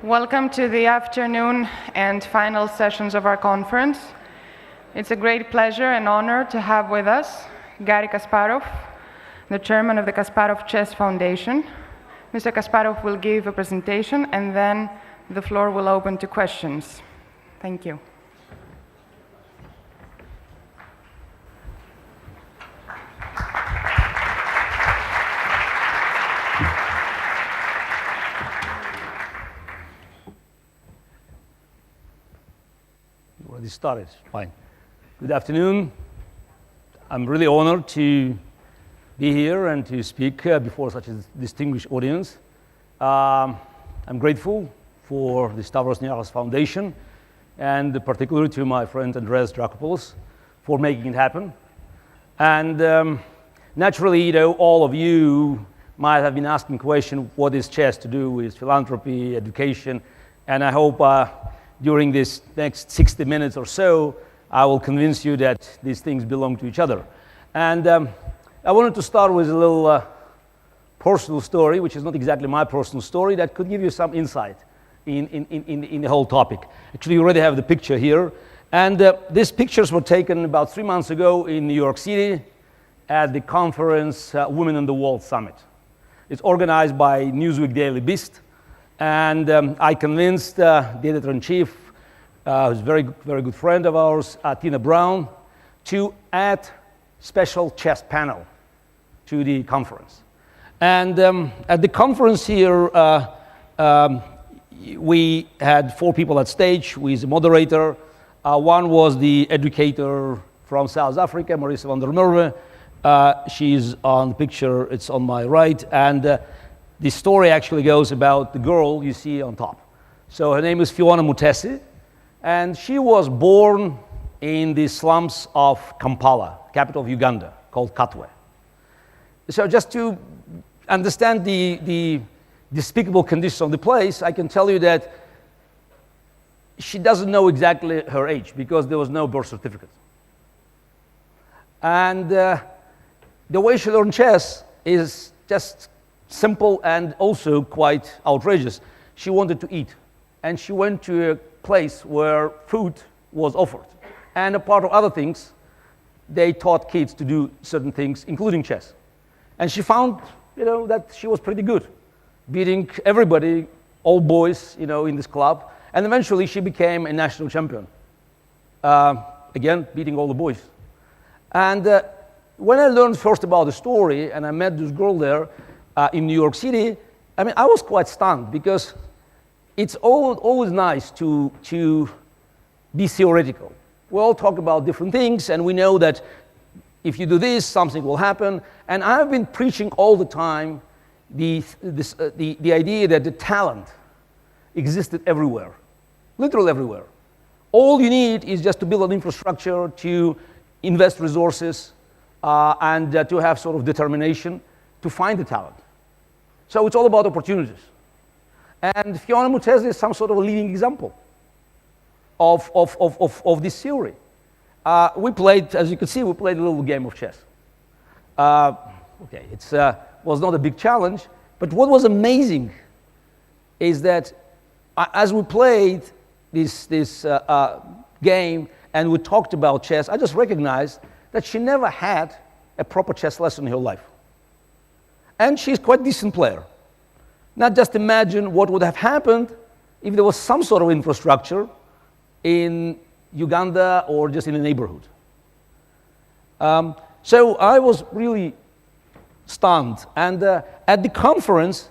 Welcome to the afternoon and final sessions of our conference. It's a great pleasure and honor to have with us Garry Kasparov, the chairman of the Kasparov Chess Foundation. Mr. Kasparov will give a presentation and then the floor will open to questions. Thank you. Already started. Fine. Good afternoon. I'm really honored to be here and to speak before such a distinguished audience. I'm grateful for the Stavros Niaras Foundation and particularly to my friend Andreas Dracopoulos for making it happen. And naturally, all of you might have been asking questions, what is chess to do with philanthropy, education, and I hope during this next 60 minutes or so, I will convince you that these things belong to each other. And I wanted to start with a little personal story, which is not exactly my personal story, that could give you some insight in the whole topic. Actually, you already have the picture here. And these pictures were taken about 3 months ago in New York City at the conference Women in the World Summit. It's organized by Newsweek Daily Beast. And I convinced the editor-in-chief, who's a very good friend of ours, Tina Brown, to add special chess panel to the conference. And at the conference here, we had 4 people at stage with a moderator. One was the educator from South Africa, Marisa van der Merwe. She's on the picture, it's on my right. And the story actually goes about the girl you see on top. So her name is Fiona Mutesi, and she was born in the slums of Kampala, capital of Uganda, called Katwe. So just to understand the despicable conditions of the place, I can tell you that she doesn't know exactly her age because there was no birth certificate. And the way she learned chess is just simple and also quite outrageous. She wanted to eat, and she went to a place where food was offered. And a part of other things, they taught kids to do certain things, including chess. And she found, that she was pretty good, beating everybody, all boys, in this club. And eventually, she became a national champion. Again, beating all the boys. And when I learned first about the story, and I met this girl there, in New York City, I was quite stunned because it's always nice to be theoretical. We all talk about different things, and we know that if you do this, something will happen. And I've been preaching all the time the idea that the talent existed everywhere, literally everywhere. All you need is just to build an infrastructure, to invest resources, and to have sort of determination to find the talent. So it's all about opportunities. And Fiona Mutesi is some sort of a leading example of this theory. We played, as you can see, we played a little game of chess. It was not a big challenge, but what was amazing is that as we played this game and we talked about chess, I just recognized that she never had a proper chess lesson in her life. And she's quite a decent player. Now just imagine what would have happened if there was some sort of infrastructure in Uganda or just in the neighborhood. So I was really stunned. And at the conference,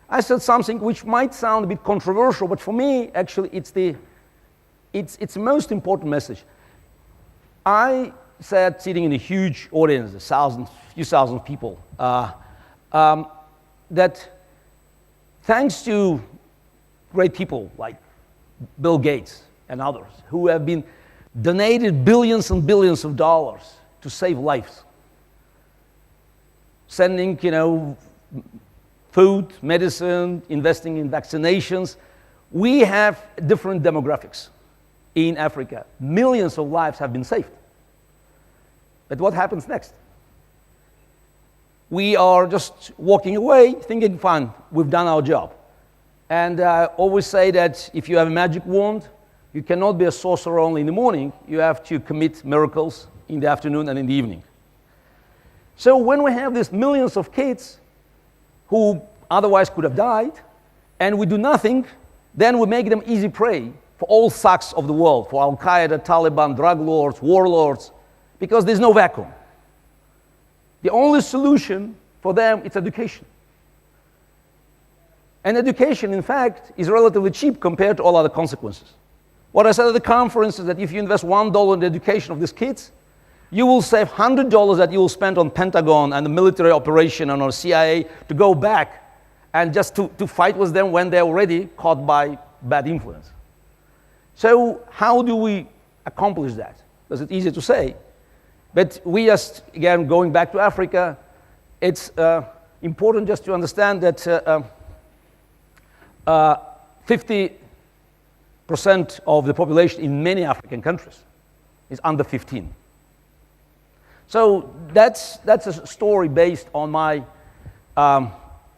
I said something which might sound a bit controversial, but for me, actually, it's the most important message. I said, sitting in a huge audience, few thousand people, that thanks to great people like Bill Gates and others who have been donated billions and billions of dollars to save lives, sending, food, medicine, investing in vaccinations, we have different demographics in Africa. Millions of lives have been saved. But what happens next? We are just walking away thinking, fine, we've done our job. And I always say that if you have a magic wand, you cannot be a sorcerer only in the morning. You have to commit miracles in the afternoon and in the evening. So when we have these millions of kids who otherwise could have died, and we do nothing, then we make them easy prey for all sucks of the world, for Al-Qaeda, Taliban, drug lords, warlords, because there's no vacuum. The only solution for them is education. And education, in fact, is relatively cheap compared to all other consequences. What I said at the conference is that if you invest $1 in the education of these kids, you will save $100 that you will spend on Pentagon and the military operation and on CIA to go back and just to fight with them when they're already caught by bad influence. So how do we accomplish that? Because it's easy to say. But we just, again, going back to Africa, it's important just to understand that 50% of the population in many African countries is under 15. So that's a story based on my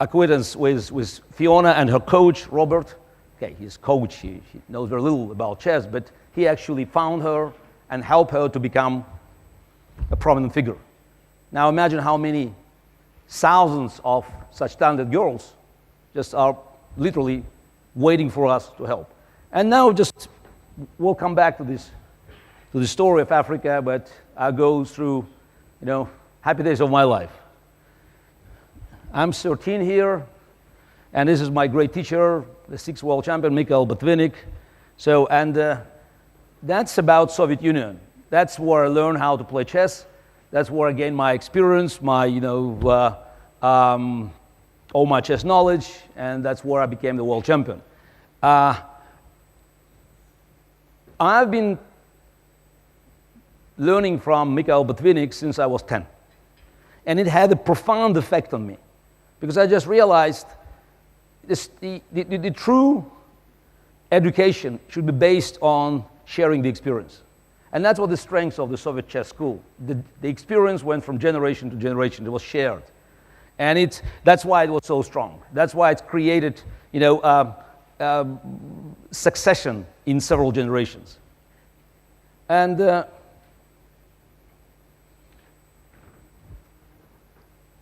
acquaintance with Fiona and her coach, Robert. Okay, his coach, he knows very little about chess, but he actually found her and helped her to become a prominent figure. Now imagine how many thousands of such talented girls just are literally waiting for us to help. And now just, we'll come back to the story of Africa, but I'll go through, happy days of my life. I'm 13 here, and this is my great teacher, the 6th world champion, Mikhail Botvinnik. So, and that's about Soviet Union. That's where I learned how to play chess. That's where I gained my experience, my, all my chess knowledge, and that's where I became the world champion. I've been learning from Mikhail Botvinnik since I was 10. And it had a profound effect on me, because I just realized the true education should be based on sharing the experience. And that's what the strengths of the Soviet chess school. The experience went from generation to generation. It was shared. And that's why it was so strong. That's why it's created, succession in several generations. And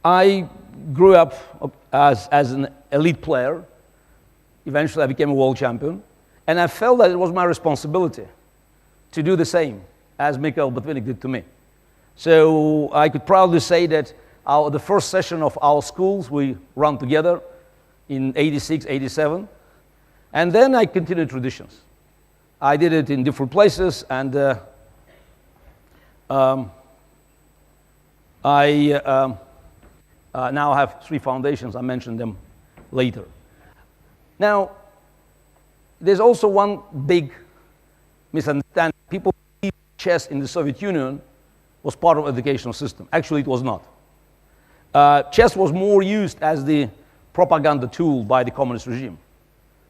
I grew up as an elite player. Eventually, I became a world champion. And I felt that it was my responsibility to do the same as Mikhail Botvinnik did to me. So I could proudly say that the first session of our schools, we ran together in 86, 87. And then I continued traditions. I did it in different places, and I now have 3 foundations. I mentioned them later. Now, there's also one big misunderstanding. People believe chess in the Soviet Union was part of the educational system. Actually, it was not. Chess was more used as the propaganda tool by the communist regime,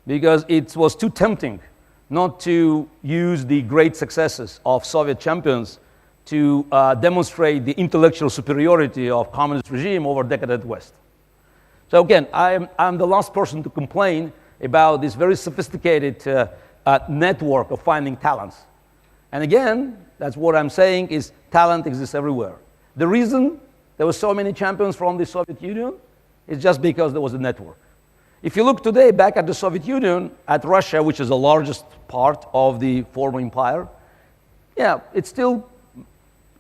because it was too tempting not to use the great successes of Soviet champions to demonstrate the intellectual superiority of communist regime over decadent West. So again, I'm the last person to complain about this very sophisticated network of finding talents. And again, that's what I'm saying is talent exists everywhere. The reason there were so many champions from the Soviet Union is just because there was a network. If you look today back at the Soviet Union, at Russia, which is the largest part of the former empire, yeah, it's still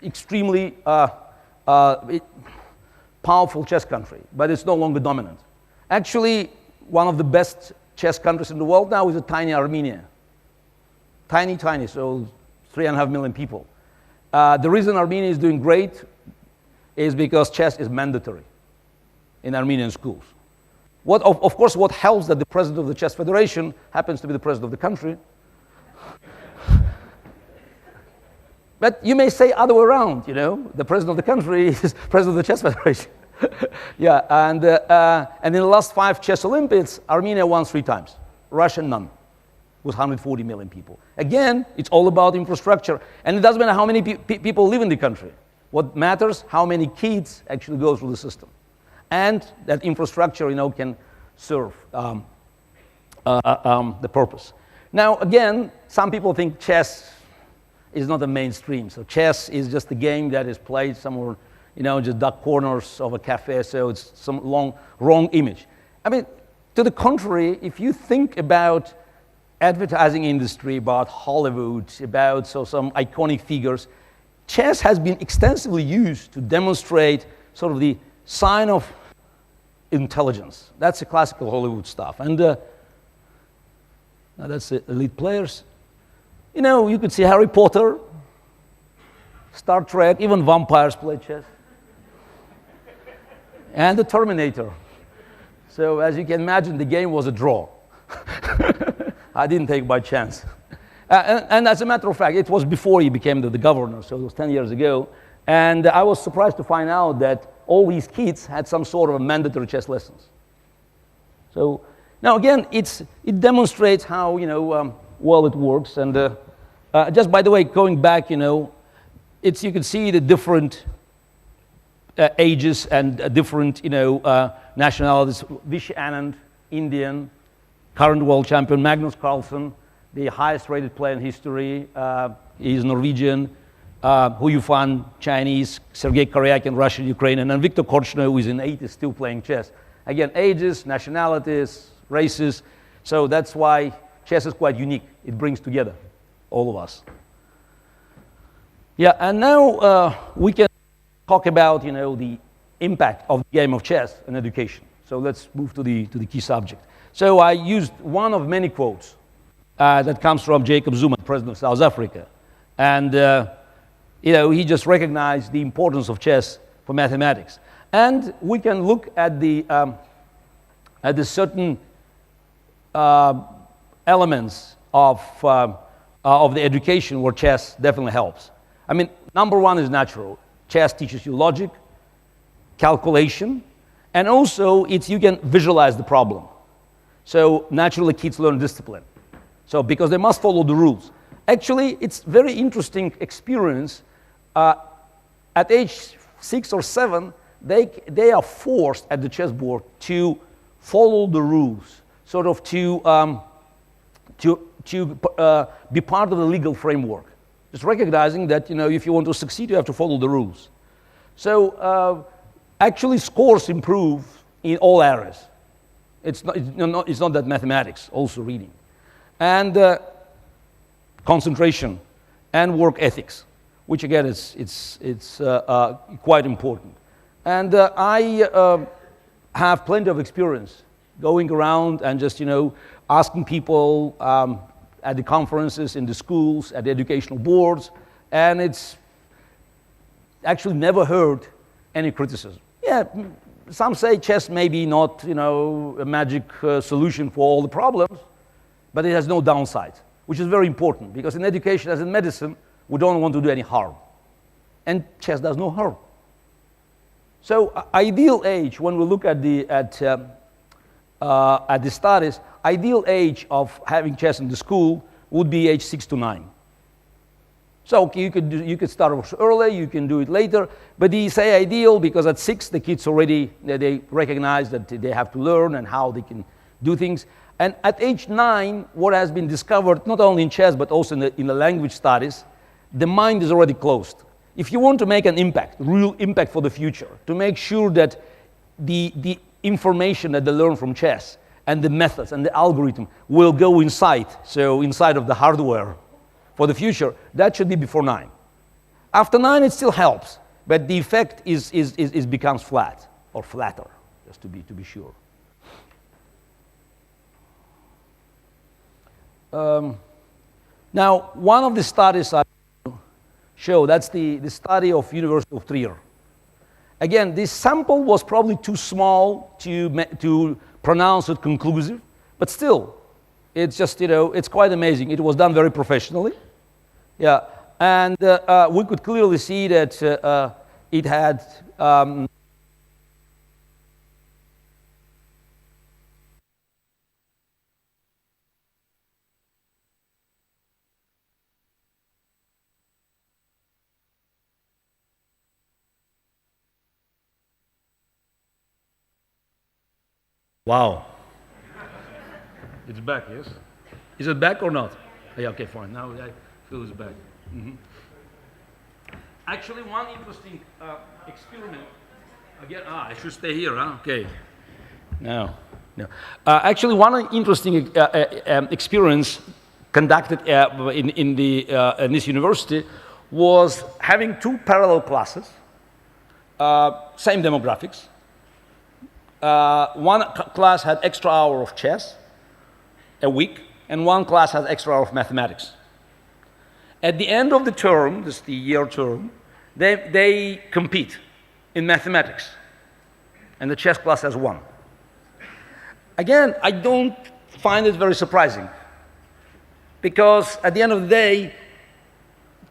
extremely powerful chess country, but it's no longer dominant. Actually, one of the best chess countries in the world now is a tiny Armenia. Tiny, so 3.5 million people. The reason Armenia is doing great is because chess is mandatory in Armenian schools. Of course, what helps that the president of the Chess Federation happens to be the president of the country. But you may say other way around, the president of the country is president of the Chess Federation. Yeah, and in the last 5 chess Olympiads, Armenia won 3 times. Russia, none, with 140 million people. Again, it's all about infrastructure. And it doesn't matter how many people live in the country. What matters, how many kids actually go through the system. And that infrastructure, can serve the purpose. Now, again, some people think chess is not the mainstream. So chess is just a game that is played somewhere, just dark corners of a cafe. So it's some wrong image. I mean, to the contrary, if you think about advertising industry, about Hollywood, about some iconic figures, chess has been extensively used to demonstrate sort of the sign of intelligence. That's the classical Hollywood stuff. And now that's the elite players. You could see Harry Potter, Star Trek, even vampires play chess. And the Terminator. So as you can imagine, the game was a draw. I didn't take by chance. And as a matter of fact, it was before he became the governor, so it was 10 years ago. And I was surprised to find out that all these kids had some sort of mandatory chess lessons. So now again, it demonstrates how well it works. And just by the way, going back, you can see the different ages and different nationalities. Vishy Anand, Indian, current world champion. Magnus Carlsen, the highest rated player in history. He's Norwegian. Hu Yufan, Chinese. Sergei Karyakin, Russian, Ukrainian. And Viktor Korchnoi, who is in 80s, still playing chess. Again, ages, nationalities, races. So that's why chess is quite unique. It brings together all of us. Yeah, and now we can talk about the impact of the game of chess in education. So let's move to the key subject. So I used one of many quotes that comes from Jacob Zuma, president of South Africa, and he just recognized the importance of chess for mathematics. And we can look at the certain elements of the education where chess definitely helps. I mean, number one is natural. Chess teaches you logic, calculation, and also you can visualize the problem. So naturally, kids learn discipline. So because they must follow the rules. Actually, it's very interesting experience. At age 6 or 7, they are forced at the chessboard to follow the rules, sort of to be part of the legal framework. Just recognizing that if you want to succeed, you have to follow the rules. So actually, scores improve in all areas. It's not that mathematics, also reading, and concentration, and work ethics, which again it's quite important. And I have plenty of experience going around and just asking people at the conferences, in the schools, at the educational boards, and it's actually never heard any criticism. Yeah, some say chess may be not, a magic solution for all the problems, but it has no downside, which is very important, because in education, as in medicine, we don't want to do any harm. And chess does no harm. So ideal age, when we look at the studies, ideal age of having chess in the school would be age 6 to 9. So okay, you could start early, you can do it later, but they say ideal because at 6 the kids already they recognize that they have to learn and how they can do things. And at age 9, what has been discovered not only in chess but also in the language studies, the mind is already closed. If you want to make an impact, real impact for the future, to make sure that the information that they learn from chess and the methods and the algorithm will go inside of the hardware for the future, that should be before 9. After 9, it still helps, but the effect becomes flat or flatter, just to be sure. Now, one of the studies I show, that's the study of University of Trier. Again, this sample was probably too small to pronounce it conclusive, but still, it's just, it's quite amazing. It was done very professionally. Yeah, and we could clearly see that it had wow. It's back, yes? Is it back or not? Yeah, okay, fine. Now I feel it's back. Actually, one interesting experiment. Again, I should stay here, huh? Okay. No. Actually, one interesting experience conducted in this university was having two parallel classes, same demographics. One class had extra hour of chess a week, and one class has extra hour of mathematics. At the end of the term, this is the year term, they compete in mathematics, and the chess class has won. Again, I don't find it very surprising, because at the end of the day,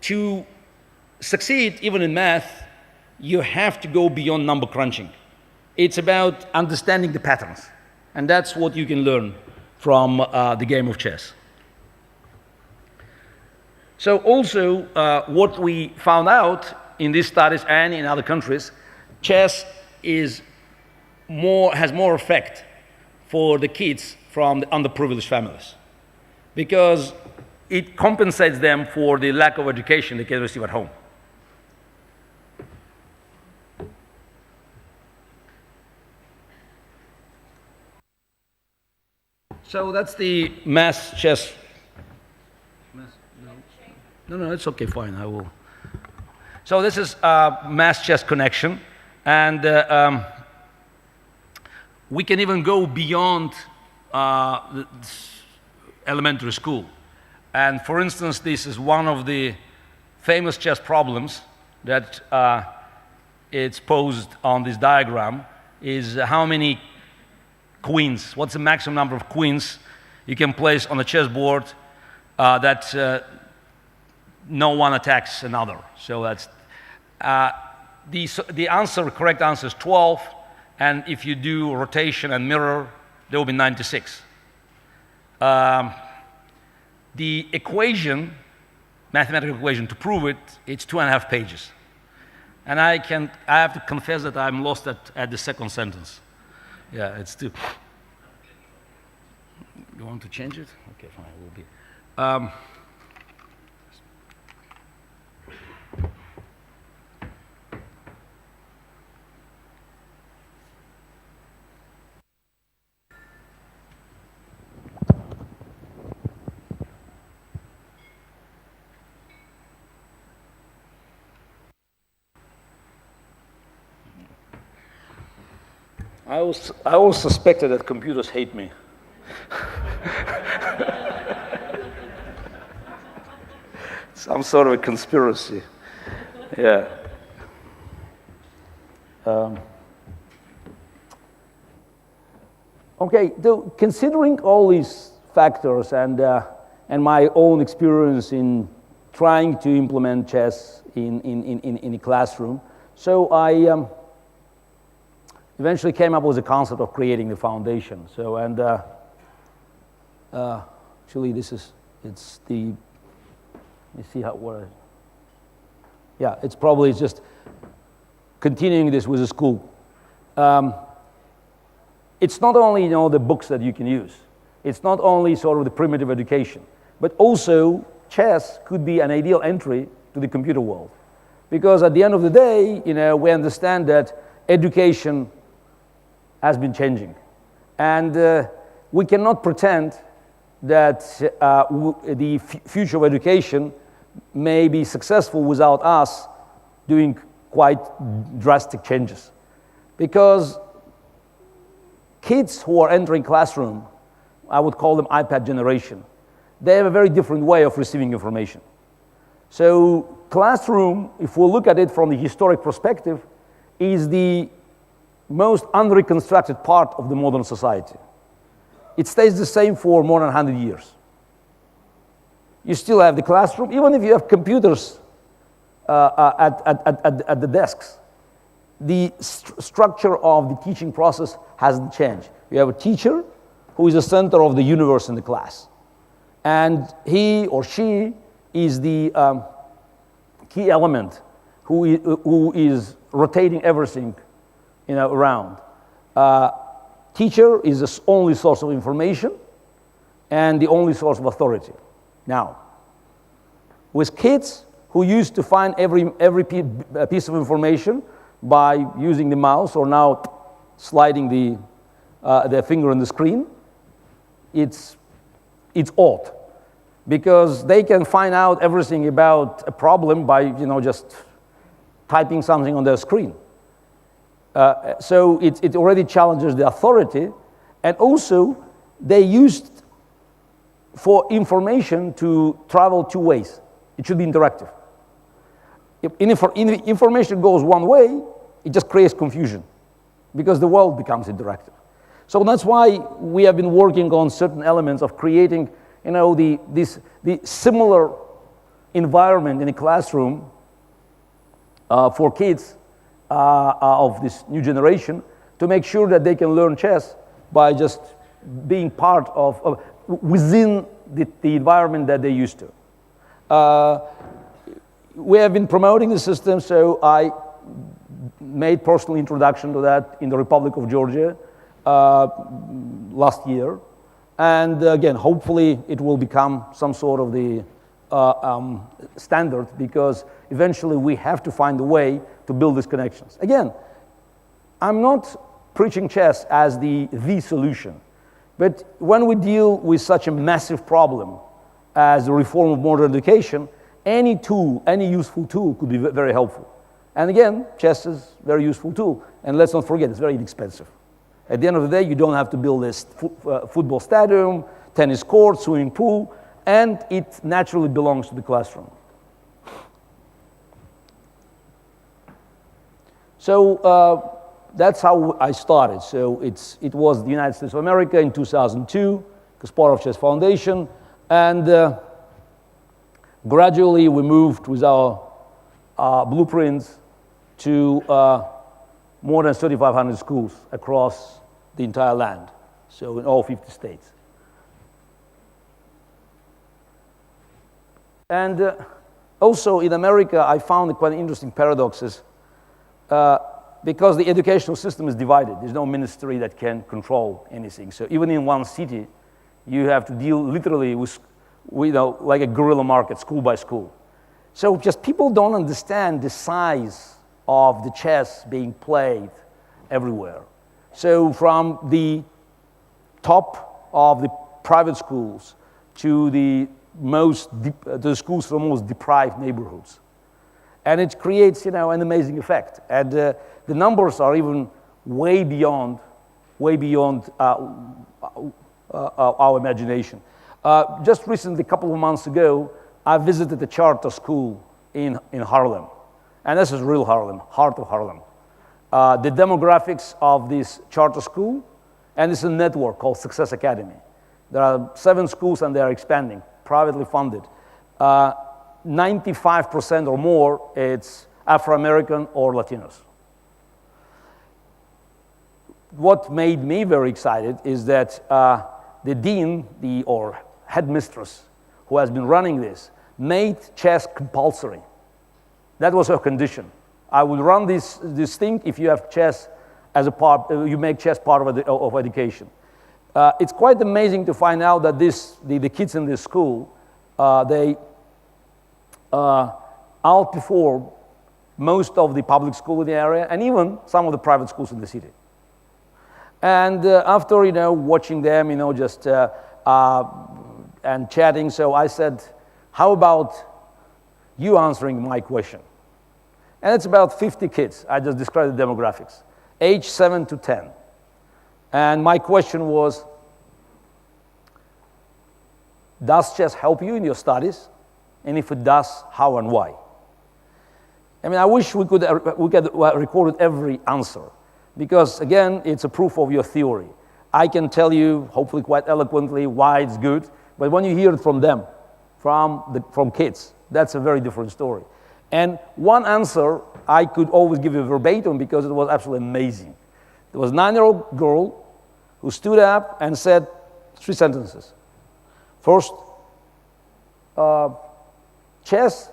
to succeed even in math, you have to go beyond number crunching. It's about understanding the patterns, and that's what you can learn from the game of chess. So also, what we found out in these studies and in other countries, chess has more effect for the kids from the underprivileged families, because it compensates them for the lack of education they can receive at home. So that's the mass chess. No, it's okay, fine, I will. So this is mass chess connection, and we can even go beyond elementary school. And for instance, this is one of the famous chess problems that it's posed on this diagram, is how many queens, what's the maximum number of queens you can place on a chessboard that no one attacks another. So that's the answer, correct answer is 12, and if you do rotation and mirror, there will be 96. The equation, mathematical equation to prove it, it's 2.5 pages. And I have to confess that I'm lost at the second sentence. Yeah, it's too. You want to change it? Okay, fine, it will be. I always suspected that computers hate me. Some sort of a conspiracy. Yeah. Okay, so considering all these factors and my own experience in trying to implement chess in a classroom, so I eventually came up with the concept of creating the foundation. So, and actually it's the, let me see yeah, it's probably just continuing this with the school. It's not only, the books that you can use. It's not only sort of the primitive education, but also chess could be an ideal entry to the computer world. Because at the end of the day, we understand that education has been changing. And we cannot pretend that the future of education may be successful without us doing quite drastic changes. Because kids who are entering classroom, I would call them iPad generation, they have a very different way of receiving information. So classroom, if we look at it from the historic perspective, is the most unreconstructed part of the modern society. It stays the same for more than 100 years. You still have the classroom, even if you have computers at the desks. The structure of the teaching process hasn't changed. You have a teacher who is the center of the universe in the class. And he or she is the key element who is rotating everything around. Teacher is the only source of information, and the only source of authority. Now, with kids who used to find every piece of information by using the mouse or now sliding their finger on the screen, it's odd, because they can find out everything about a problem by just typing something on their screen. So it already challenges the authority, and also they used for information to travel two ways. It should be interactive. If information goes one way, it just creates confusion, because the world becomes interactive. So that's why we have been working on certain elements of creating, the similar environment in a classroom for kids of this new generation, to make sure that they can learn chess by just being part of within the environment that they used to. We have been promoting the system, so I made personal introduction to that in the Republic of Georgia last year. And again, hopefully it will become some sort of the standard, because eventually we have to find a way to build these connections. Again, I'm not preaching chess as the solution, but when we deal with such a massive problem as the reform of modern education, any tool, any useful tool could be very helpful. And again, chess is a very useful tool, and let's not forget, it's very inexpensive. At the end of the day, you don't have to build a football stadium, tennis court, swimming pool, and it naturally belongs to the classroom. So that's how I started. So it was the United States of America in 2002, Kasparov Chess Foundation, and gradually we moved with our blueprints to more than 3,500 schools across the entire land, so in all 50 states. And also in America, I found quite interesting paradoxes, because the educational system is divided. There's no ministry that can control anything. So even in one city, you have to deal literally with like a guerrilla market, school by school. So just people don't understand the size of the chess being played everywhere. So from the top of the private schools to the schools from most deprived neighborhoods. And it creates, an amazing effect. And the numbers are even way beyond our imagination. Just recently, a couple of months ago, I visited a charter school in Harlem. And this is real Harlem, heart of Harlem. The demographics of this charter school, and it's a network called Success Academy. There are 7 schools and they are expanding, privately funded. 95% or more, it's Afro-American or Latinos. What made me very excited is that the dean, or headmistress who has been running this, made chess compulsory. That was her condition. I will run this thing if you have chess as a part, you make chess part of education. It's quite amazing to find out that the kids in this school, they outperform most of the public school in the area, and even some of the private schools in the city. And after watching them, just and chatting, so I said, "How about you answering my question?" And it's about 50 kids. I just described the demographics, age 7 to 10. And my question was, does chess help you in your studies? And if it does, how and why? I mean, I wish we could record every answer, because again, it's a proof of your theory. I can tell you, hopefully quite eloquently, why it's good, but when you hear it from them, from kids, that's a very different story. And one answer I could always give you verbatim, because it was absolutely amazing. There was a 9-year-old girl who stood up and said 3 sentences. First, chess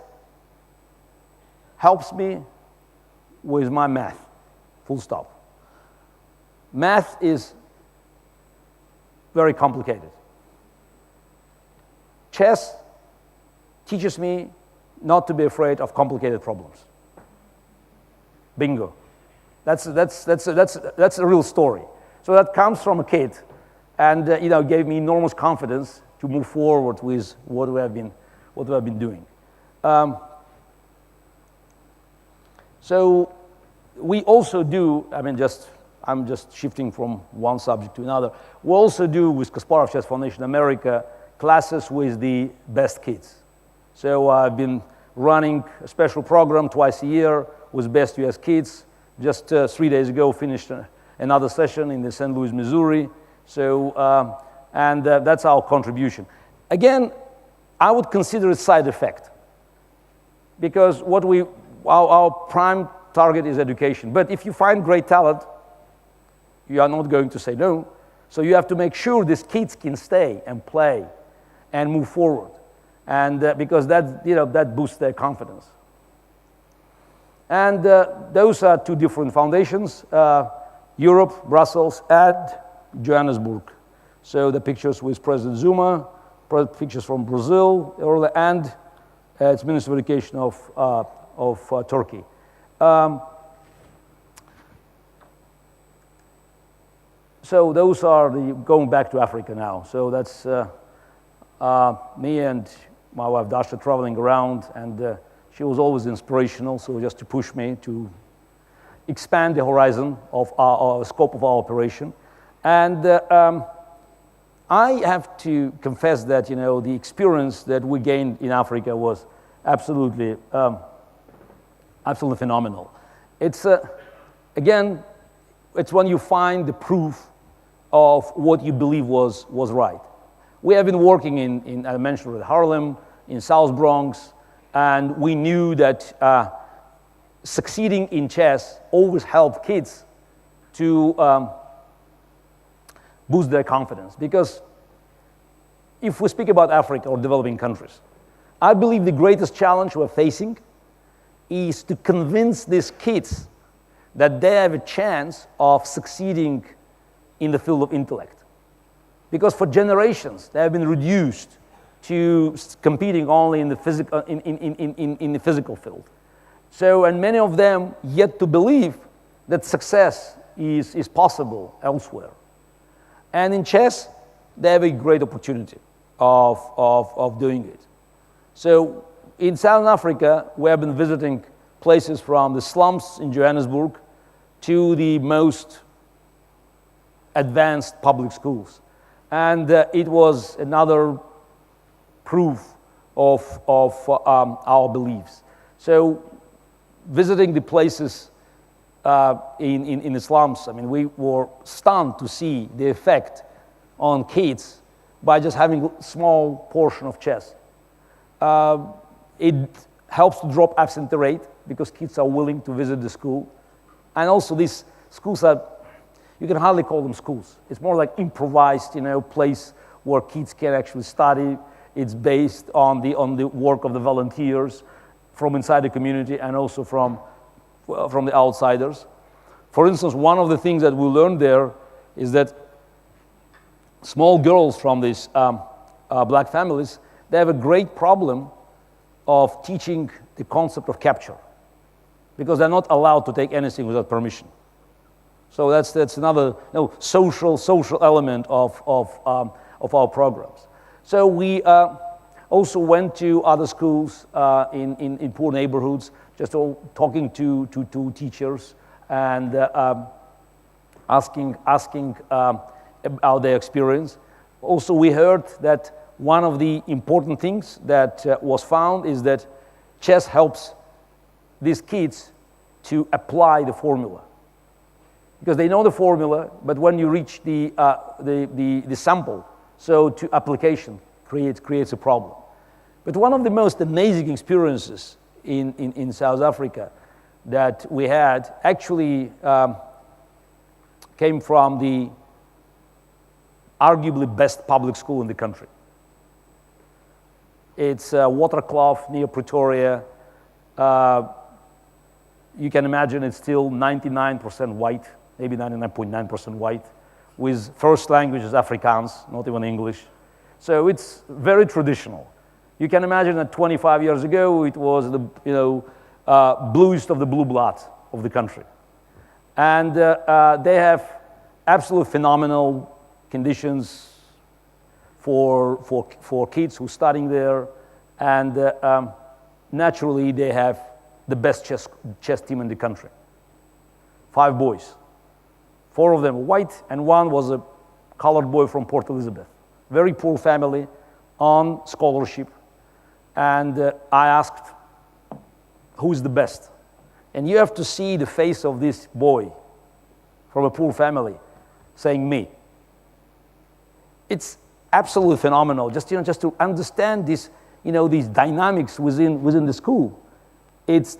helps me with my math, full stop. Math is very complicated. chess teaches me not to be afraid of complicated problems. Bingo. That's a real story. So that comes from a kid, and gave me enormous confidence to move forward with what we have been doing. So we also do. I'm just shifting from one subject to another. We also do with Kasparov Chess Foundation America classes with the best kids. So I've been running a special program twice a year with best US kids. Just 3 days ago, finished another session in the St. Louis, Missouri. So, that's our contribution. Again, I would consider it side effect, because our prime target is education. But if you find great talent, you are not going to say no. So you have to make sure these kids can stay and play and move forward, and because that boosts their confidence. And those are two different foundations, Europe, Brussels, and Johannesburg. So the pictures with President Zuma, pictures from Brazil, and it's Minister of Education of Turkey. So those are going back to Africa now. So that's me and my wife Dasha traveling around, and she was always inspirational, so just to push me to expand the horizon of our scope of our operation. And I have to confess that the experience that we gained in Africa was absolutely phenomenal. It's again, it's when you find the proof of what you believe was right. We have been working in I mentioned Harlem, in South Bronx, and we knew that succeeding in chess always helped kids to boost their confidence. Because if we speak about Africa or developing countries, I believe the greatest challenge we're facing is to convince these kids that they have a chance of succeeding in the field of intellect. Because for generations, they have been reduced to competing only in the physical, in the physical field. So, and many of them yet to believe that success is possible elsewhere. And in chess, they have a great opportunity of doing it. So in Southern Africa, we have been visiting places from the slums in Johannesburg to the most advanced public schools. And it was another proof of our beliefs. So visiting the places in the slums, we were stunned to see the effect on kids by just having a small portion of chess. It helps to drop absentee rate because kids are willing to visit the school. And also these schools are, you can hardly call them schools. It's more like improvised, place where kids can actually study. It's based on the work of the volunteers from inside the community and also from the outsiders. For instance, one of the things that we learned there is that small girls from these black families, they have a great problem of teaching the concept of capture because they're not allowed to take anything without permission. So that's another social element of our programs. So we also went to other schools in poor neighborhoods, just talking to teachers and asking about their experience. Also, we heard that one of the important things that was found is that chess helps these kids to apply the formula. Because they know the formula, but when you reach the sample, so to application creates a problem. But one of the most amazing experiences in South Africa that we had actually came from the arguably best public school in the country. It's Waterkloof near Pretoria. You can imagine it's still 99% white, maybe 99.9% white, with first language is Afrikaans, not even English. So it's very traditional. You can imagine that 25 years ago, it was the bluest of the blue blood of the country. And they have absolute phenomenal conditions for kids who are studying there. And naturally, they have the best chess team in the country. 5 boys. 4 of them were white, and 1 was a colored boy from Port Elizabeth. Very poor family, on scholarship. And I asked, who's the best? And you have to see the face of this boy from a poor family saying me. It's absolutely phenomenal. Just to understand this, these dynamics within the school. It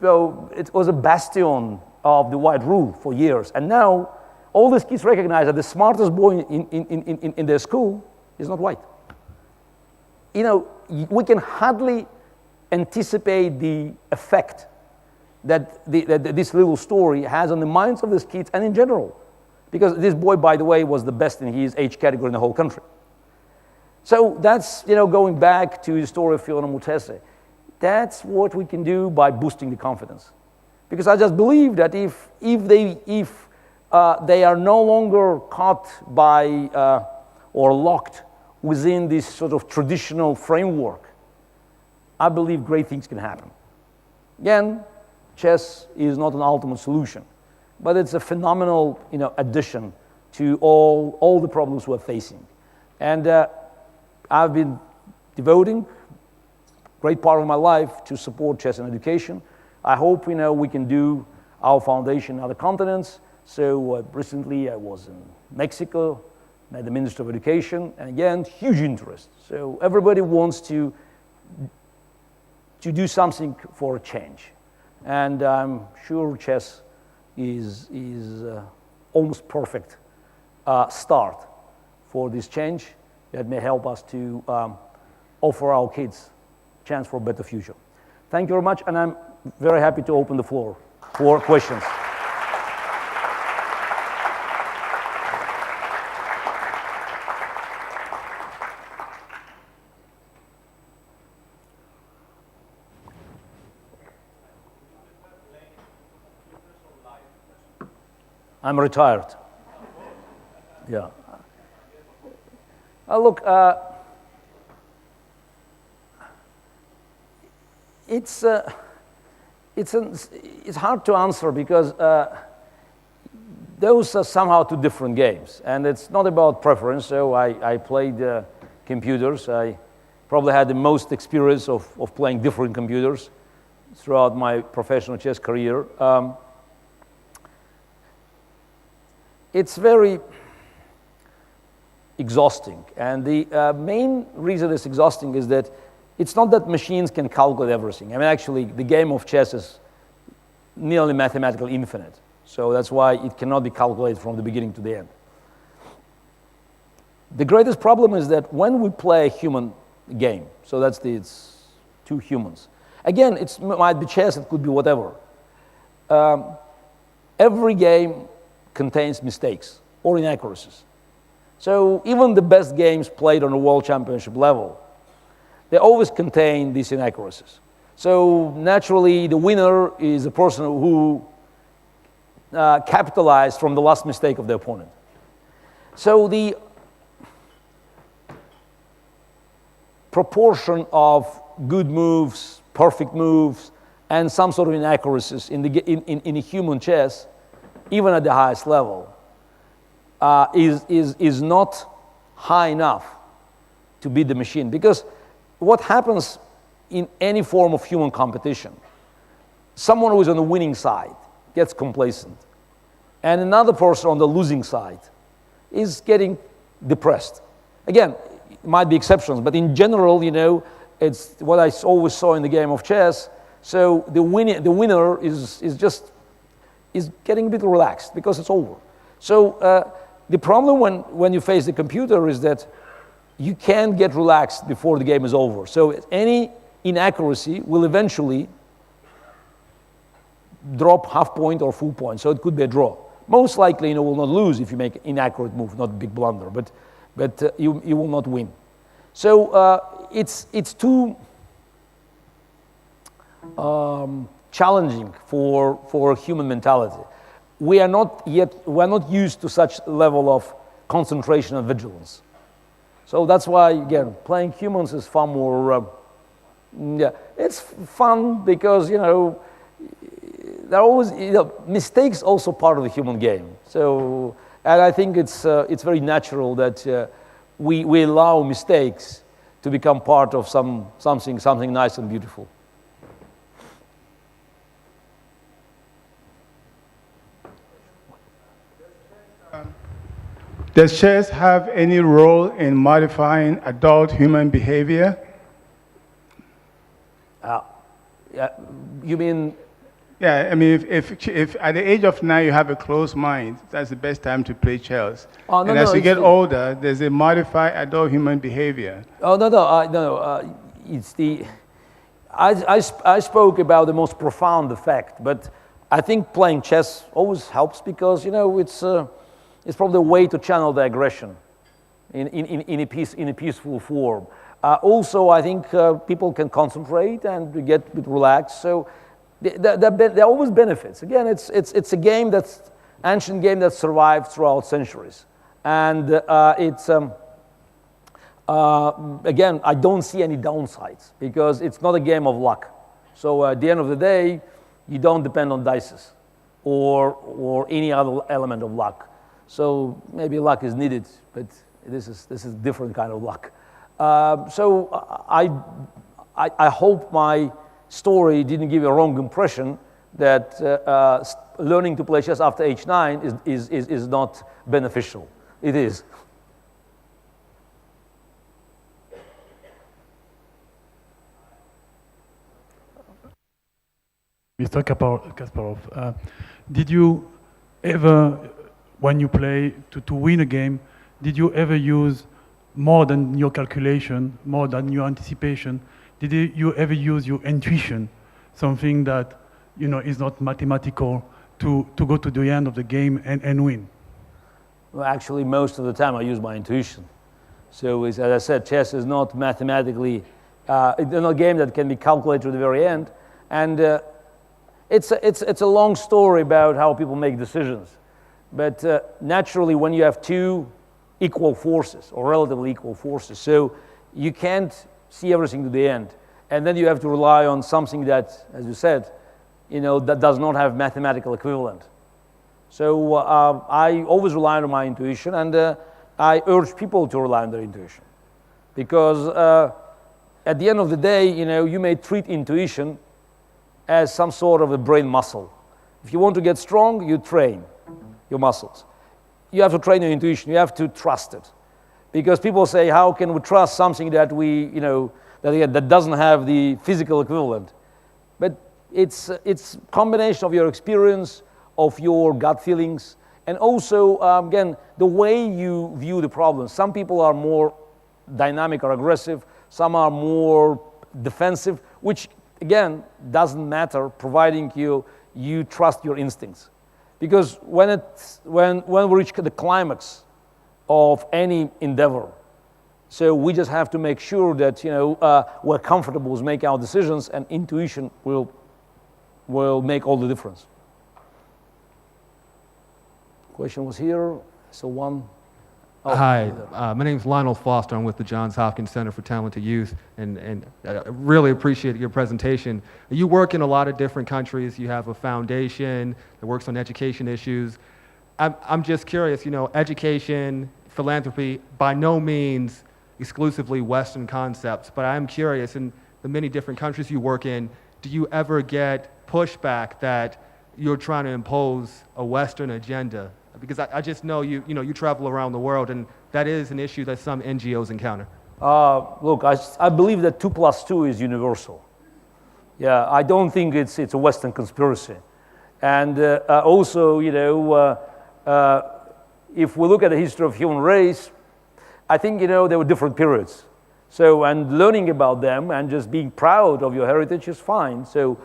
was a bastion of the white rule for years. And now all these kids recognize that the smartest boy in their school is not white. We can hardly anticipate the effect that this little story has on the minds of these kids and in general. Because this boy, by the way, was the best in his age category in the whole country. So that's, going back to the story of Philemon Mutese. That's what we can do by boosting the confidence. Because I just believe that if they are no longer caught by or locked within this sort of traditional framework, I believe great things can happen. Again, chess is not an ultimate solution, but it's a phenomenal addition to all the problems we're facing. And I've been devoting a great part of my life to support chess and education. I hope we can do our foundation in other continents. So recently I was in Mexico, met the Minister of Education, and again, huge interest. So everybody wants to do something for a change. And I'm sure chess is almost perfect start for this change that may help us to offer our kids a chance for a better future. Thank you very much, and I'm very happy to open the floor for questions. I'm retired. Yeah. Look, it's hard to answer because those are somehow 2 different games, and it's not about preference. So I played computers. I probably had the most experience of playing different computers throughout my professional chess career. It's very exhausting, and the main reason it's exhausting is that it's not that machines can calculate everything. I mean, actually, the game of chess is nearly mathematically infinite, so that's why it cannot be calculated from the beginning to the end. The greatest problem is that when we play a human game, so it's 2 humans. Again, it might be chess, it could be whatever. Every game contains mistakes or inaccuracies. So even the best games played on a world championship level, they always contain these inaccuracies. So naturally, the winner is the person who capitalized from the last mistake of the opponent. So the proportion of good moves, perfect moves, and some sort of inaccuracies in a human chess, even at the highest level, is not high enough to beat the machine. Because what happens in any form of human competition, someone who is on the winning side gets complacent, and another person on the losing side is getting depressed. Again, it might be exceptions, but in general, it's what I always saw in the game of chess. So the winner is getting a bit relaxed because it's over. So the problem when you face the computer is that you can't get relaxed before the game is over. So any inaccuracy will eventually drop half point or full point. So it could be a draw. Most likely, will not lose if you make an inaccurate move, not a big blunder. But but you will not win. So it's too challenging for human mentality. We're not used to such level of concentration and vigilance. So that's why, again, playing humans is far more, it's fun because, there are always, mistakes also part of the human game. So, and I think it's very natural that we allow mistakes to become part of something nice and beautiful. Does chess have any role in modifying adult human behavior? You mean? Yeah, I mean, if at the age of 9 you have a closed mind, that's the best time to play chess. Oh, no, and as no, you get older, there's a modified adult human behavior. Oh, no, it's the, I spoke about the most profound effect, but I think playing chess always helps because, it's probably a way to channel the aggression in a peaceful form. Also, I think people can concentrate and get a bit relaxed. So there are always benefits. Again, it's a game that's ancient game that survived throughout centuries, and again, I don't see any downsides because it's not a game of luck. So at the end of the day, you don't depend on dices or any other element of luck. So maybe luck is needed, but this is different kind of luck. So I hope my story didn't give you a wrong impression that learning to play chess after age 9 is not beneficial. It is. Mr. Kasparov, did you ever, when you play to win a game, did you ever use more than your calculation, more than your anticipation? Did you ever use your intuition, something that is not mathematical, to go to the end of the game and win? Well, actually, most of the time I use my intuition. So as I said, chess is not mathematically, it's not a game that can be calculated to the very end. And it's a long story about how people make decisions. But naturally, when you have two equal forces, or relatively equal forces, so you can't see everything to the end. And then you have to rely on something that, as you said, that does not have mathematical equivalent. So I always rely on my intuition, and I urge people to rely on their intuition. Because at the end of the day, you may treat intuition as some sort of a brain muscle. If you want to get strong, you train your muscles. You have to train your intuition. You have to trust it, because people say, "How can we trust something that that doesn't have the physical equivalent?" But it's combination of your experience, of your gut feelings, and also again the way you view the problem. Some people are more dynamic or aggressive. Some are more defensive, which again doesn't matter, providing you trust your instincts. Because when we reach the climax of any endeavor, so we just have to make sure that we're comfortable with making our decisions, and intuition will make all the difference. Question was here, so one. Oh, hi, my name is Lionel Foster. I'm with the Johns Hopkins Center for Talented Youth, and I really appreciate your presentation. You work in a lot of different countries. You have a foundation that works on education issues. I'm just curious, education, philanthropy, by no means exclusively Western concepts, but I'm curious, in the many different countries you work in, do you ever get pushback that you're trying to impose a Western agenda? Because I just know you travel around the world, and that is an issue that some NGOs encounter. Look, I believe that 2 + 2 is universal. Yeah, I don't think it's a Western conspiracy. And also, if we look at the history of human race, I think, there were different periods. So, and learning about them and just being proud of your heritage is fine. So,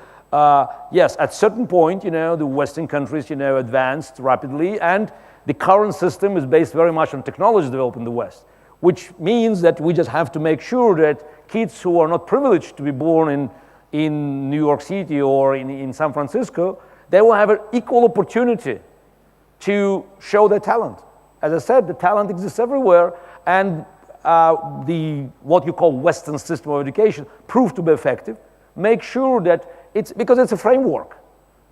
yes, at certain point, the Western countries, advanced rapidly, and the current system is based very much on technology developed in the West. which means that we just have to make sure that kids who are not privileged to be born in New York City or in San Francisco, they will have an equal opportunity to show their talent. As I said, the talent exists everywhere, and what you call Western system of education proved to be effective. Make sure that because it's a framework.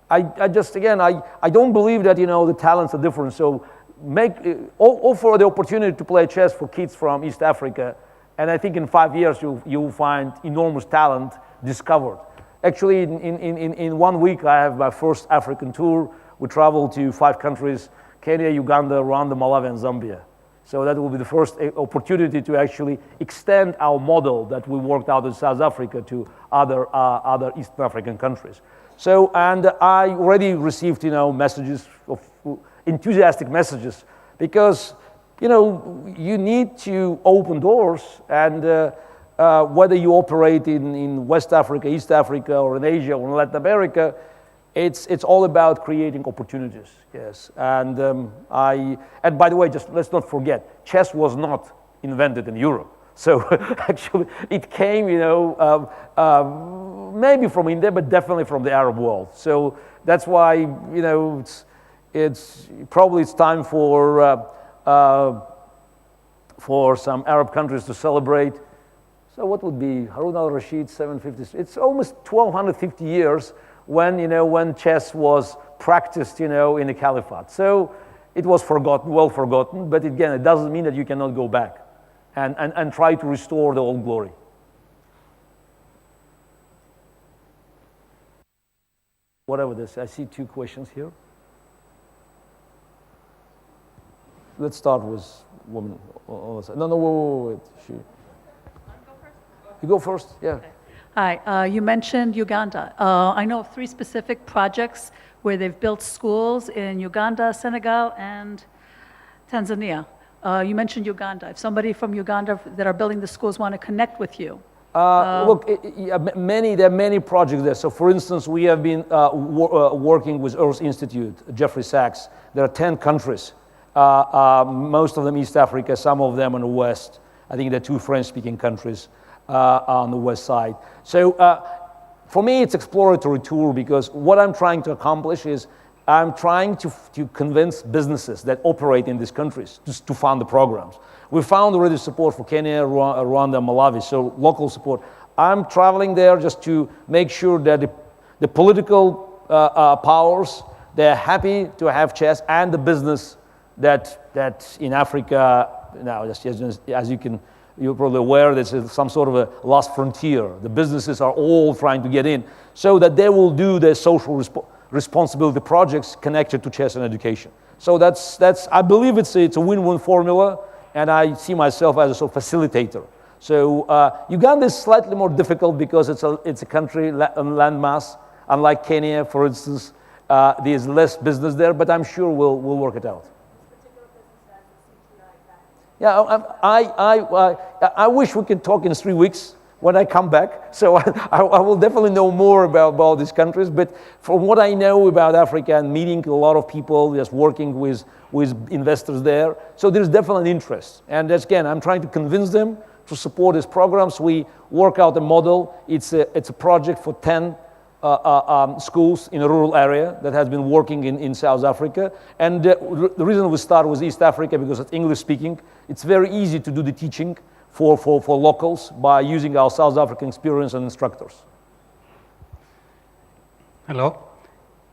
I don't believe that, the talents are different. So offer the opportunity to play chess for kids from East Africa, and I think in 5 years you'll find enormous talent discovered. Actually, in 1 week I have my first African tour. We travel to 5 countries: Kenya, Uganda, Rwanda, Malawi, and Zambia. So that will be the first opportunity to actually extend our model that we worked out in South Africa to other Eastern African countries. So, and I already received, messages of enthusiastic messages, because, you need to open doors, and whether you operate in West Africa, East Africa, or in Asia, or in Latin America, it's all about creating opportunities, yes. And and by the way, just let's not forget, chess was not invented in Europe. So actually, it came, maybe from India, but definitely from the Arab world. So that's why, it's probably time for some Arab countries to celebrate. So what would be Harun al-Rashid, 750? It's almost 1250 years when chess was practiced, in the Caliphate. So it was forgotten, well forgotten, but again, it doesn't mean that you cannot go back and try to restore the old glory. Whatever this, I see 2 questions here. Let's start with woman. No, wait. You go first, yeah. Okay. Hi, you mentioned Uganda. I know of 3 specific projects where they've built schools in Uganda, Senegal, and Tanzania. You mentioned Uganda. If somebody from Uganda that are building the schools want to connect with you. Look, there are many projects there. So for instance, we have been working with Earth Institute, Jeffrey Sachs. There are 10 countries, most of them East Africa, some of them in the West. I think there are 2 French-speaking countries on the West side. So for me, it's exploratory tour, because what I'm trying to accomplish is I'm trying to convince businesses that operate in these countries to fund the programs. We found already support for Kenya, Rwanda, Malawi, so local support. I'm traveling there just to make sure that the political powers, they're happy to have chess, and the business that in Africa, now, you're probably aware that it's some sort of a last frontier. The businesses are all trying to get in, so that they will do their social responsibility projects connected to chess and education. So that's I believe it's a win-win formula, and I see myself as a sort of facilitator. So Uganda is slightly more difficult because it's a country landmass. Unlike Kenya, for instance, there's less business there, but I'm sure we'll work it out. Yeah, I wish we could talk in 3 weeks when I come back. So I will definitely know more about these countries. But from what I know about Africa and meeting a lot of people, just working with investors there, so there's definitely an interest. And again, I'm trying to convince them to support these programs. We work out a model. It's a project for 10 schools in a rural area that has been working in South Africa. And the reason we start with East Africa, because it's English speaking, it's very easy to do the teaching for locals by using our South African experience and instructors. Hello.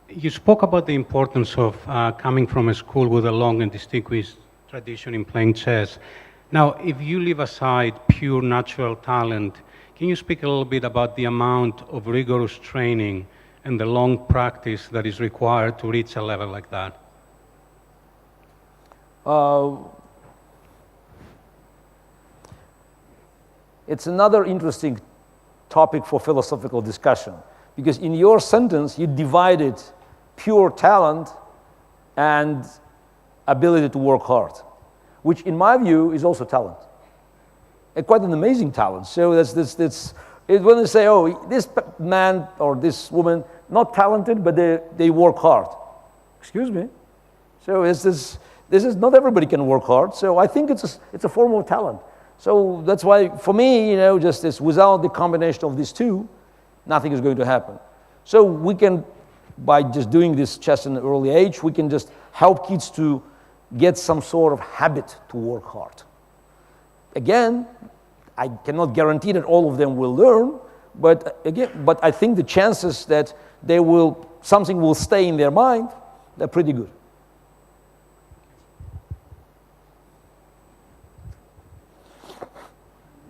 You spoke about the importance of coming from a school with a long and distinguished tradition in playing chess. Now, if you leave aside pure natural talent, can you speak a little bit about the amount of rigorous training and the long practice that is required to reach a level like that? It's another interesting topic for philosophical discussion, because in your sentence, you divided pure talent and ability to work hard, which in my view is also talent. Quite an amazing talent. So that's when they say, oh, this man or this woman, not talented, but they work hard. Excuse me. So not everybody can work hard. So I think it's a form of talent. So that's why, for me, you know, just this, without the combination of these two, nothing is going to happen. So we can, by just doing this chess in an early age, we can just help kids to get some sort of habit to work hard. Again, I cannot guarantee that all of them will learn, but I think the chances that something will stay in their mind, they're pretty good.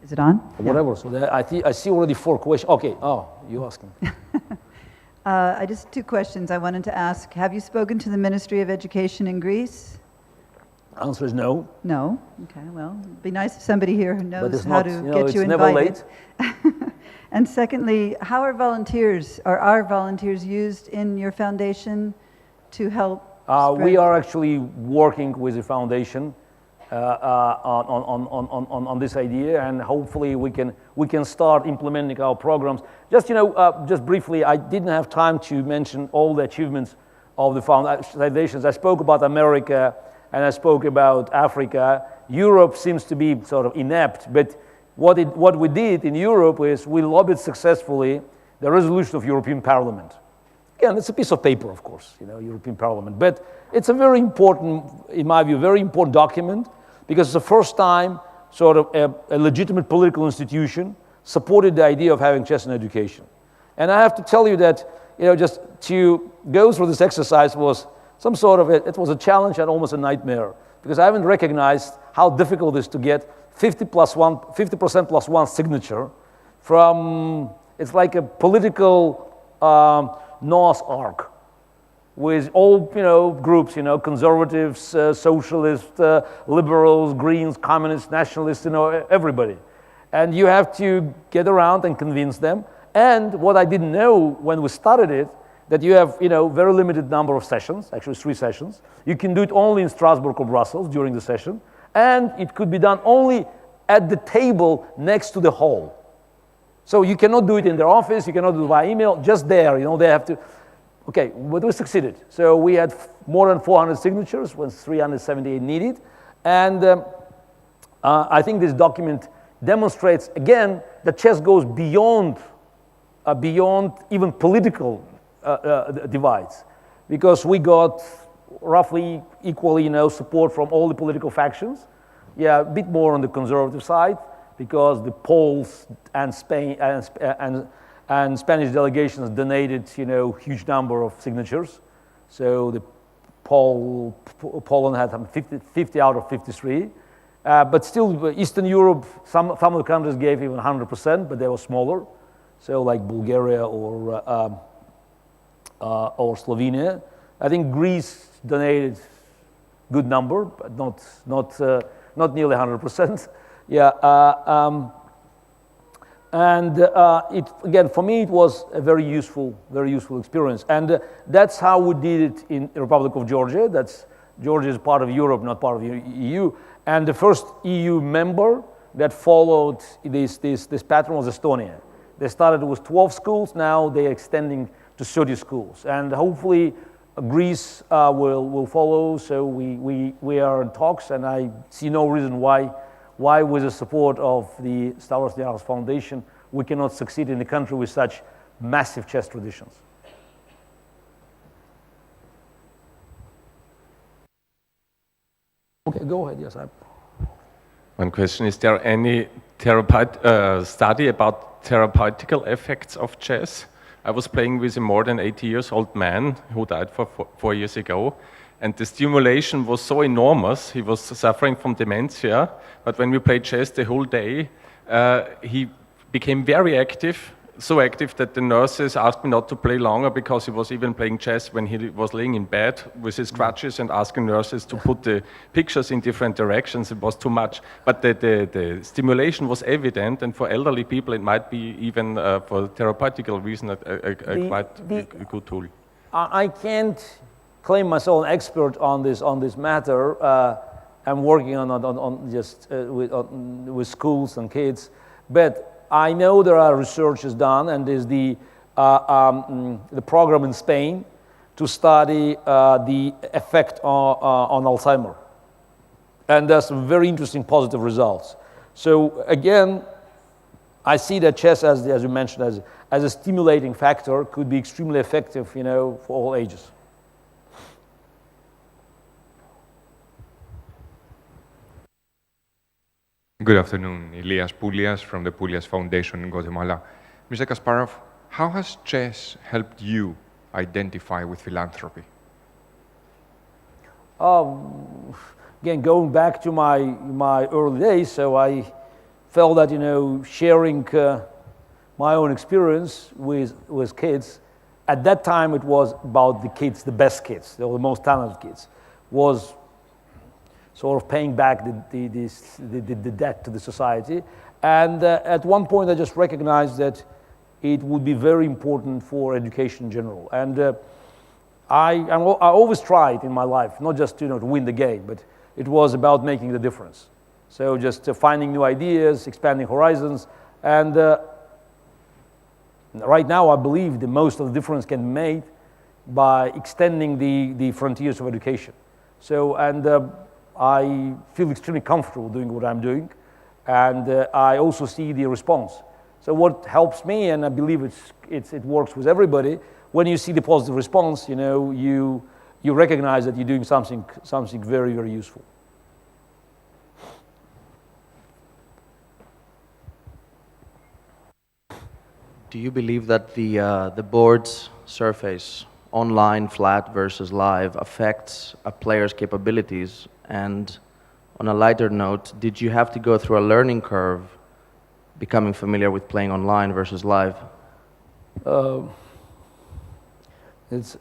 Is it on? Whatever. Yeah. So I see already 4 questions. Okay. Oh, you asking. I just 2 questions I wanted to ask. Have you spoken to the Ministry of Education in Greece? Answer is no. No. Okay. Well, it'd be nice if somebody here who knows how not, to you know, get you it's never invited. late. And secondly, how are our volunteers used in your foundation to help? We are actually working with the foundation on this idea, and hopefully we can start implementing our programs. Just just briefly, I didn't have time to mention all the achievements of the foundations. I spoke about America and I spoke about Africa. Europe seems to be sort of inept, but what we did in Europe is we lobbied successfully the resolution of European Parliament. Again, it's a piece of paper, of course, European Parliament, but it's a very important, in my view, very important document, because it's the first time sort of a legitimate political institution supported the idea of having chess in education. And I have to tell you that, just to go through this exercise was some sort of, it was a challenge and almost a nightmare, because I haven't recognized how difficult it is to get 50% plus one signature from, it's like a political Noah's Ark, with all groups, conservatives, socialists, liberals, Greens, communists, nationalists, everybody. And you have to get around and convince them. And what I didn't know when we started it, that you have very limited number of sessions, actually 3 sessions. You can do it only in Strasbourg or Brussels during the session, and it could be done only at the table next to the hall. So you cannot do it in their office, you cannot do it by email, just there, they have to. Okay, but we succeeded. So we had more than 400 signatures when 378 needed. And I think this document demonstrates, again, that chess goes beyond even political divides. Because we got roughly equally, support from all the political factions. Yeah, a bit more on the conservative side, because the Poles and Spain and Spanish delegations donated, huge number of signatures. So the Poland had 50 out of 53. But still, Eastern Europe, some of the countries gave even 100%, but they were smaller. So like Bulgaria or Slovenia. I think Greece donated good number, but not nearly 100%. Yeah. It again, for me, it was a very useful experience. And that's how we did it in the Republic of Georgia. Georgia is part of Europe, not part of the EU. And the first EU member that followed this pattern was Estonia. They started with 12 schools. Now they're extending to 30 schools. And hopefully Greece will follow. So we are in talks, and I see no reason why with the support of the Stavros Niaras Foundation, we cannot succeed in a country with such massive chess traditions. Okay, go ahead, yes. One question, is there any study about therapeutical effects of chess? I was playing with a more than 80 years old man who died 4 years ago. And the stimulation was so enormous, he was suffering from dementia, but when we played chess the whole day, he became very active, so active that the nurses asked me not to play longer, because he was even playing chess when he was laying in bed with his crutches and asking nurses to put the pictures in different directions. It was too much. But the stimulation was evident, and for elderly people it might be even for therapeutical reason a good tool. I can't claim myself an expert on this matter. I'm working on just with schools and kids, but I know there are researches done, and there's the program in Spain to study the effect on Alzheimer. And there's some very interesting positive results. So again, I see that chess, as you mentioned, as a stimulating factor, could be extremely effective, for all ages. Good afternoon, Elias Poulias from the Poulias Foundation in Guatemala. Mr. Kasparov, how has chess helped you identify with philanthropy? Again, going back to my early days, so I felt that, sharing my own experience with kids, at that time it was about the kids, the best kids, the most talented kids, was sort of paying back the debt to the society. And at one point I just recognized that it would be very important for education in general. And I always tried in my life, not just to win the game, but it was about making the difference. So just finding new ideas, expanding horizons, and right now I believe the most of the difference can be made by extending the frontiers of education. So, and I feel extremely comfortable doing what I'm doing, and I also see the response. So what helps me, and I believe it works with everybody, when you see the positive response, you recognize that you're doing something very, very useful. Do you believe that the board's surface, online, flat versus live, affects a player's capabilities? And on a lighter note, did you have to go through a learning curve becoming familiar with playing online versus live? It's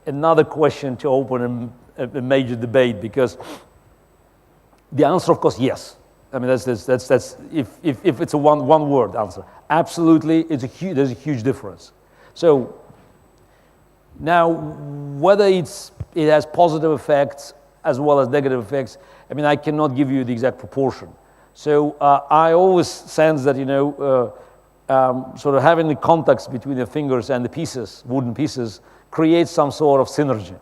another question to open a major debate, because the answer, of course, yes. I mean, that's if it's a one word answer. Absolutely, there's a huge difference. So now, whether it has positive effects as well as negative effects, I mean, I cannot give you the exact proportion. So I always sense that, sort of having the contacts between the fingers and the pieces, wooden pieces, creates some sort of synergy.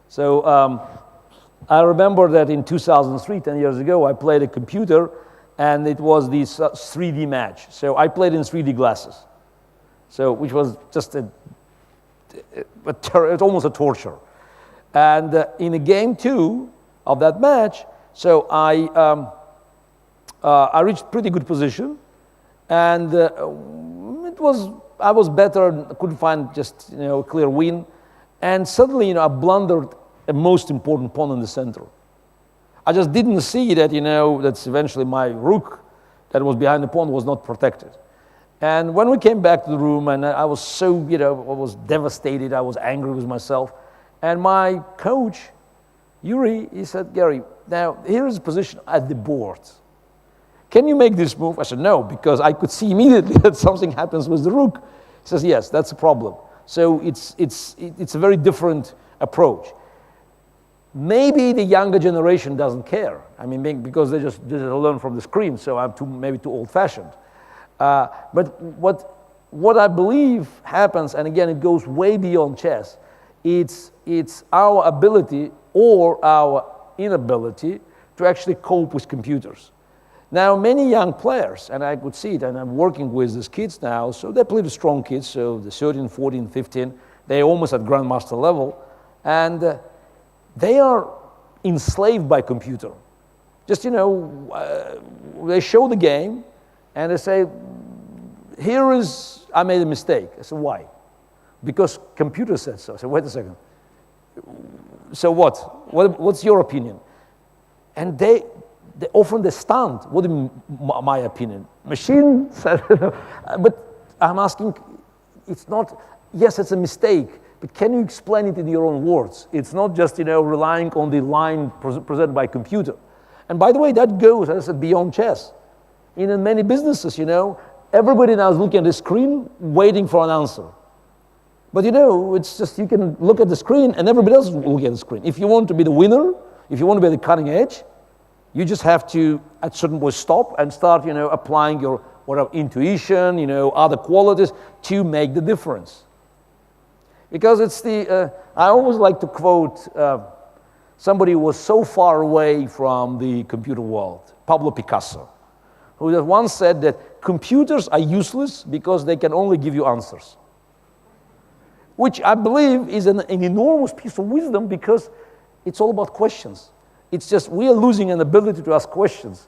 So I remember that in 2003, 10 years ago, I played a computer, and it was this 3D match. So I played in 3D glasses, so which was just it's almost a torture. And in a game 2 of that match, so I reached pretty good position, and I was better. I couldn't find just a clear win, and suddenly I blundered a most important pawn in the center. I just didn't see that that's eventually my rook that was behind the pawn was not protected. And when we came back to the room, and I was so I was devastated. I was angry with myself, and my coach, Yuri, he said, "Gary, now here is a position at the board. Can you make this move?" I said, "No," because I could see immediately that something happens with the rook. He says, "Yes, that's a problem." So it's a very different approach. Maybe the younger generation doesn't care. I mean, because they just learn from the screen, so I'm maybe too old-fashioned. But what I believe happens, and again, it goes way beyond chess, it's our ability or our inability to actually cope with computers. Now, many young players, and I could see it, and I'm working with these kids now, so they're pretty strong kids, so the 13, 14, 15, they're almost at grandmaster level, and they are enslaved by computer. Just, they show the game, and they say, I made a mistake. I said, why? Because computer said so. I said, wait a second. So what? What's your opinion? And they often stand. What do you mean, my opinion? Machine said, but I'm asking, it's not, yes, it's a mistake, but can you explain it in your own words? It's not just, relying on the line presented by computer. And by the way, that goes, as I said, beyond chess. In many businesses, everybody now is looking at the screen, waiting for an answer. But it's just, you can look at the screen and everybody else is looking at the screen. If you want to be the winner, if you want to be at the cutting edge, you just have to, at a certain point, stop and start, applying your whatever intuition, other qualities to make the difference. Because it's I always like to quote somebody who was so far away from the computer world, Pablo Picasso, who once said that computers are useless because they can only give you answers, which I believe is an enormous piece of wisdom, because it's all about questions. It's just we are losing an ability to ask questions.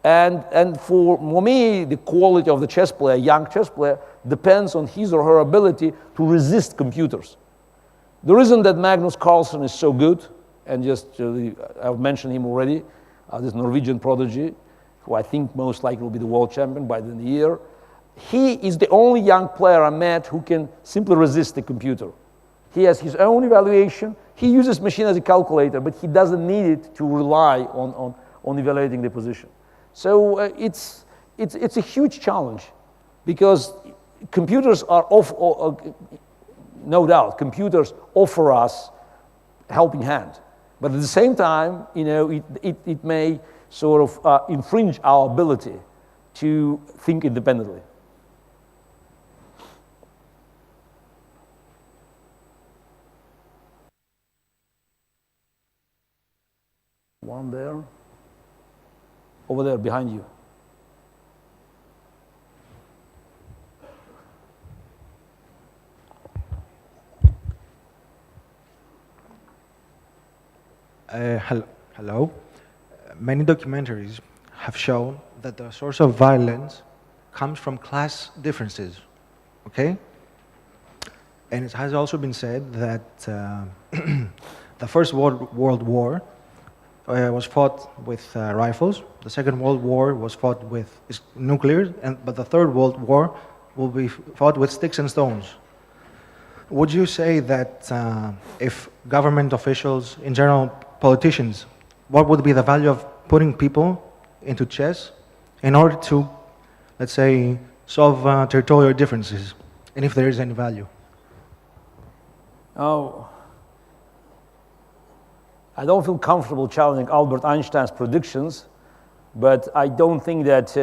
And for me, the quality of the chess player, young chess player, depends on his or her ability to resist computers. The reason that Magnus Carlsen is so good, and just I've mentioned him already, this Norwegian prodigy, who I think most likely will be the world champion by the end of the year, he is the only young player I met who can simply resist the computer. He has his own evaluation. He uses machine as a calculator, but he doesn't need it to rely on evaluating the position. So it's a huge challenge, because computers are no doubt, computers offer us a helping hand. But at the same time, it may sort of infringe our ability to think independently. One there. Over there, behind you. Hello. Many documentaries have shown that the source of violence comes from class differences, okay? And it has also been said that the First World War was fought with rifles. The Second World War was fought with nuclear, but the Third World War will be fought with sticks and stones. Would you say that if government officials, in general politicians, what would be the value of putting people into chess in order to, let's say, solve territorial differences, and if there is any value? Oh, I don't feel comfortable challenging Albert Einstein's predictions, but I don't think that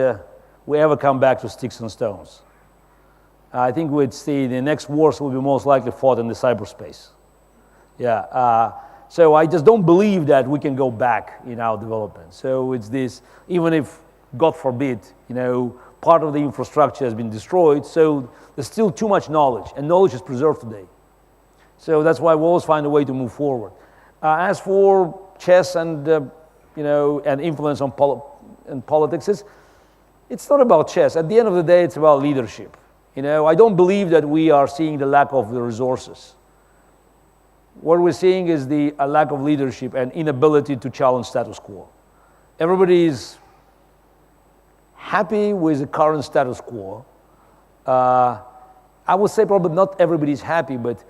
we ever come back to sticks and stones. I think we'd see the next wars will be most likely fought in the cyberspace. Yeah, so I just don't believe that we can go back in our development. So it's this, even if, God forbid, part of the infrastructure has been destroyed, so there's still too much knowledge, and knowledge is preserved today. So that's why we always find a way to move forward. As for chess and and influence on politics, it's not about chess. At the end of the day, it's about leadership. I don't believe that we are seeing the lack of the resources. What we're seeing is the lack of leadership and inability to challenge status quo. Everybody is happy with the current status quo. I would say probably not everybody is happy, but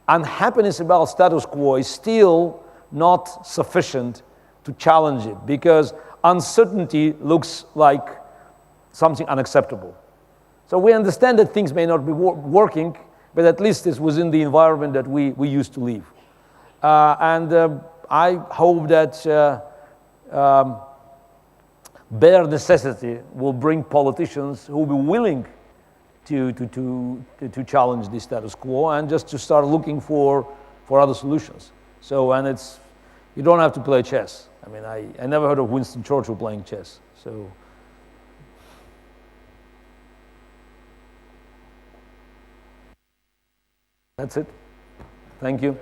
unhappiness about status quo is still not sufficient to challenge it, because uncertainty looks like something unacceptable. So we understand that things may not be working, but at least it's within the environment that we used to live. I hope that bare necessity will bring politicians who will be willing to challenge the status quo and just to start looking for other solutions. So, and you don't have to play chess. I mean, I never heard of Winston Churchill playing chess. So. That's it. Thank you.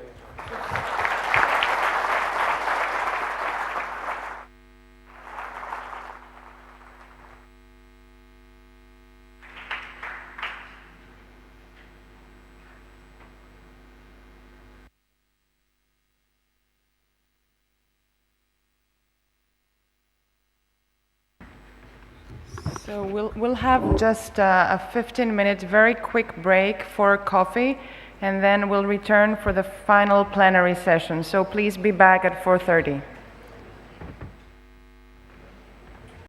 So we'll have just a 15-minute very quick break for coffee, and then we'll return for the final plenary session. So please be back at 4:30.